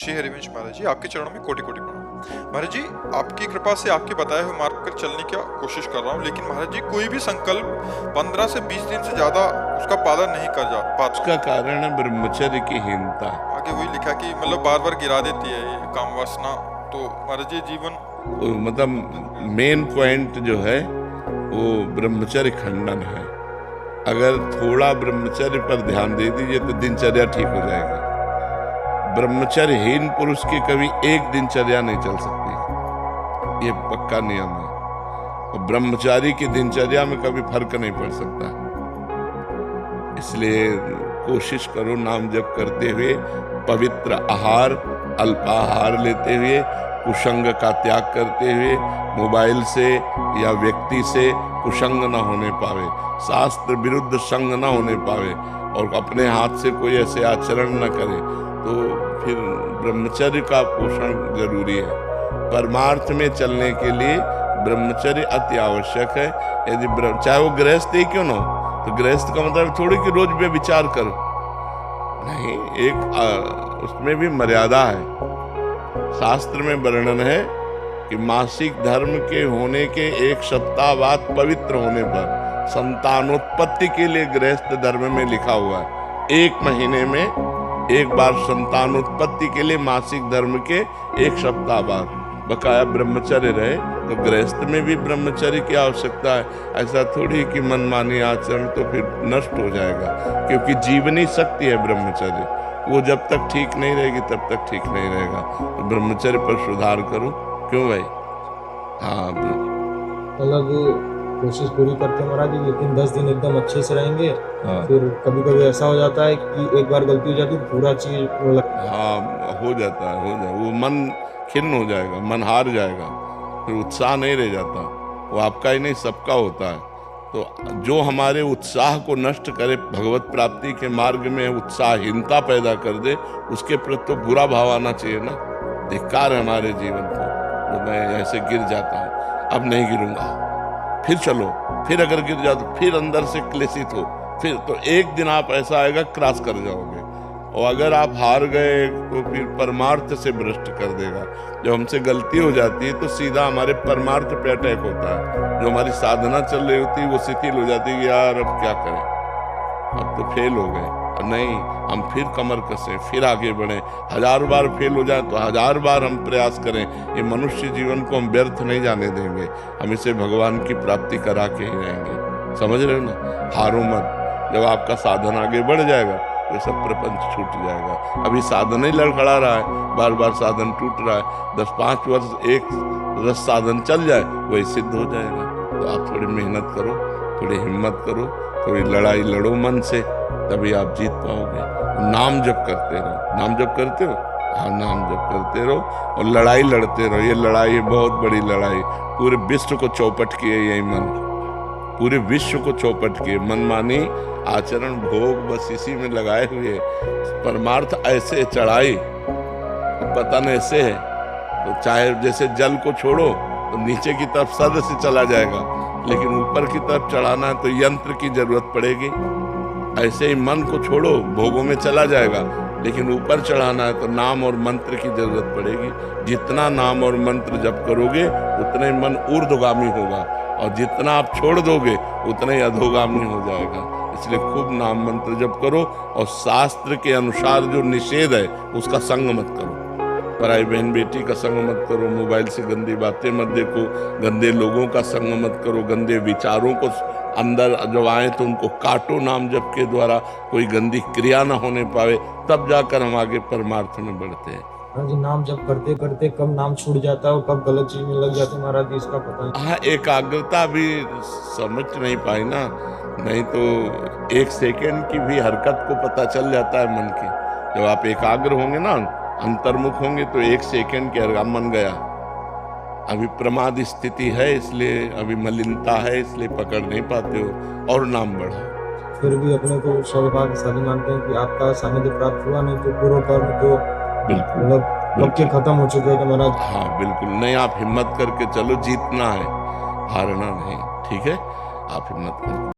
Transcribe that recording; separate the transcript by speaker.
Speaker 1: श्री हरिवंश महाराज जी, आपके चरणों में कोटि कोटि प्रणाम। महाराज जी, आपकी कृपा से आपके बताए हुए मार्ग पर चलने की कोशिश कर रहा हूँ, लेकिन महाराज जी कोई भी संकल्प 15 से 20 दिन से ज्यादा उसका पालन नहीं कर पाता।
Speaker 2: उसका कारण है ब्रह्मचर्य की हीनता।
Speaker 1: आगे वही लिखा कि मतलब बार बार गिरा देती है ये काम वासना। तो महाराज जी जीवन
Speaker 2: मतलब मेन पॉइंट जो है वो ब्रह्मचर्य खंडन है। अगर थोड़ा ब्रह्मचर्य पर ध्यान दे दीजिए तो दिनचर्या ठीक हो जाएगी। ब्रह्मचर्यहीन पुरुष की कभी एक दिनचर्या नहीं चल सकती, ये पक्का नियम है। और ब्रह्मचारी की दिनचर्या में कभी फर्क नहीं पड़ सकता। इसलिए कोशिश करो नाम जप करते हुए, पवित्र आहार अल्पाहार लेते हुए, कुसंग का त्याग करते हुए, मोबाइल से या व्यक्ति से कुसंग न होने पावे, शास्त्र विरुद्ध संग न होने पावे और अपने हाथ से कोई ऐसे आचरण न करे, तो फिर ब्रह्मचर्य का पोषण जरूरी है। परमार्थ में चलने के लिए ब्रह्मचर्य अति आवश्यक है। यदि चाहे वो गृहस्थ ही क्यों ना हो, तो गृहस्थ का मतलब थोड़ी कि रोज व्यभिचार करो, नहीं, एक उसमें भी मर्यादा है। शास्त्र में वर्णन है कि मासिक धर्म के होने के एक सप्ताह बाद पवित्र होने पर संतानोत्पत्ति के लिए गृहस्थ धर्म में लिखा हुआ है। एक महीने में एक बार संतानोत्पत्ति के लिए मासिक धर्म के एक सप्ताह बाद बकाया ब्रह्मचर्य रहे। तो गृहस्थ में भी ब्रह्मचर्य की आवश्यकता है। ऐसा थोड़ी कि मनमानी आचरण तो फिर नष्ट हो जाएगा, क्योंकि जीवनी शक्ति है ब्रह्मचर्य। वो जब तक ठीक नहीं रहेगी तब तक ठीक नहीं रहेगा। तो ब्रह्मचर्य पर सुधार करो। क्यों भाई? हाँ,
Speaker 3: मतलब कोशिश पूरी करते हैं महाराज जी, लेकिन 10 दिन एकदम अच्छे से रहेंगे।
Speaker 2: हाँ।
Speaker 3: फिर कभी कभी ऐसा हो जाता है कि एक बार गलती हो जाती है, पूरा चीज वो लगता है।
Speaker 2: हाँ, हो जाता है, वो मन खिन्न हो जाएगा, मन हार जाएगा, फिर उत्साह नहीं रह जाता। वो आपका ही नहीं, सबका होता है। तो जो हमारे उत्साह को नष्ट करे, भगवत प्राप्ति के मार्ग में उत्साहहीनता पैदा कर दे, उसके प्रति तो बुरा भाव आना चाहिए ना। धिक्कार है हमारे जीवन को। तो मैं ऐसे गिर जाता हूँ, अब नहीं गिरूंगा, फिर चलो, फिर अगर गिर जाओ तो फिर अंदर से क्लेशित हो, फिर तो एक दिन आप ऐसा आएगा क्रॉस कर जाओगे। और अगर आप हार गए तो फिर परमार्थ से भ्रष्ट कर देगा। जब हमसे गलती हो जाती है तो सीधा हमारे परमार्थ पे अटैक होता है। जो हमारी साधना चल रही होती है वो शिथिल हो जाती है, यार अब क्या करें, अब तो फेल हो गए। नहीं, हम फिर कमर कसें, फिर आगे बढ़ें। 1000 बार फेल हो जाए तो 1000 बार हम प्रयास करें। ये मनुष्य जीवन को हम व्यर्थ नहीं जाने देंगे, हम इसे भगवान की प्राप्ति करा के ही रहेंगे। समझ रहे हो ना? हारो मत। जब आपका साधन आगे बढ़ जाएगा तो सब प्रपंच छूट जाएगा। अभी साधन ही लड़खड़ा रहा है, बार बार साधन टूट रहा है। 10-5 वर्ष एक रस साधन चल जाए, वही सिद्ध हो जाएगा। तो आप थोड़ी मेहनत करो, थोड़ी हिम्मत करो, थोड़ी लड़ाई लड़ो मन से, तभी आप जीत पाओगे। नाम जप करते रहो। नाम जप करते हो? हाँ, नाम जप करते रहो और लड़ाई लड़ते रहो। ये लड़ाई है बहुत बड़ी लड़ाई। पूरे विश्व को चौपट किए यही मन, पूरे विश्व को चौपट किए। मनमानी आचरण भोग बस इसी में लगाए हुए। परमार्थ ऐसे चढ़ाई पतन ऐसे है। तो चाहे जैसे जल को छोड़ो तो नीचे की तरफ सद से चला जाएगा, लेकिन ऊपर की तरफ चढ़ाना है तो यंत्र की जरूरत पड़ेगी। ऐसे ही मन को छोड़ो, भोगों में चला जाएगा, लेकिन ऊपर चढ़ाना है तो नाम और मंत्र की जरूरत पड़ेगी। जितना नाम और मंत्र जप करोगे उतना ही मन ऊर्ध्वगामी होगा, और जितना आप छोड़ दोगे उतना ही अधोगामी हो जाएगा। इसलिए खूब नाम मंत्र जप करो, और शास्त्र के अनुसार जो निषेध है उसका संग मत करो। पराई बहन बेटी का संग मत करो, मोबाइल से गंदी बातें मत देखो, गंदे लोगों का संग मत करो, गंदे विचारों को अंदर जब आए तो उनको काटो नाम जप के द्वारा, कोई गंदी क्रिया ना होने पावे, तब जाकर हम आगे परमार्थ में बढ़ते हैं।
Speaker 3: हाँ जी, नाम जप करते करते कब नाम छूट जाता है और कब गलत चीज में लग जाते हैं महाराज जी, इसका पता नहीं।
Speaker 2: हाँ, एकाग्रता भी समझ नहीं पाई ना, नहीं तो 1 सेकेंड की भी हरकत को पता चल जाता है मन की। जब आप एकाग्र होंगे ना, अंतर्मुख होंगे, तो 1 सेकेंड के हरकत मन गया। अभी प्रमाद स्थिति है, इसलिए अभी मलिनता है, इसलिए पकड़ नहीं पाते हो, और नाम बढ़ाओ।
Speaker 3: फिर भी अपने को सौभाग्यशाली मानते हैं कि आपका सानिध्य प्राप्त हुआ, नहीं तो पूर्व कर्म तो
Speaker 2: बिल्कुल
Speaker 3: मतलब कब के खत्म हो चुके हैं महाराज।
Speaker 2: हाँ बिल्कुल नहीं, आप हिम्मत करके चलो, जीतना है, हारना नहीं। ठीक है, आप हिम्मत करो।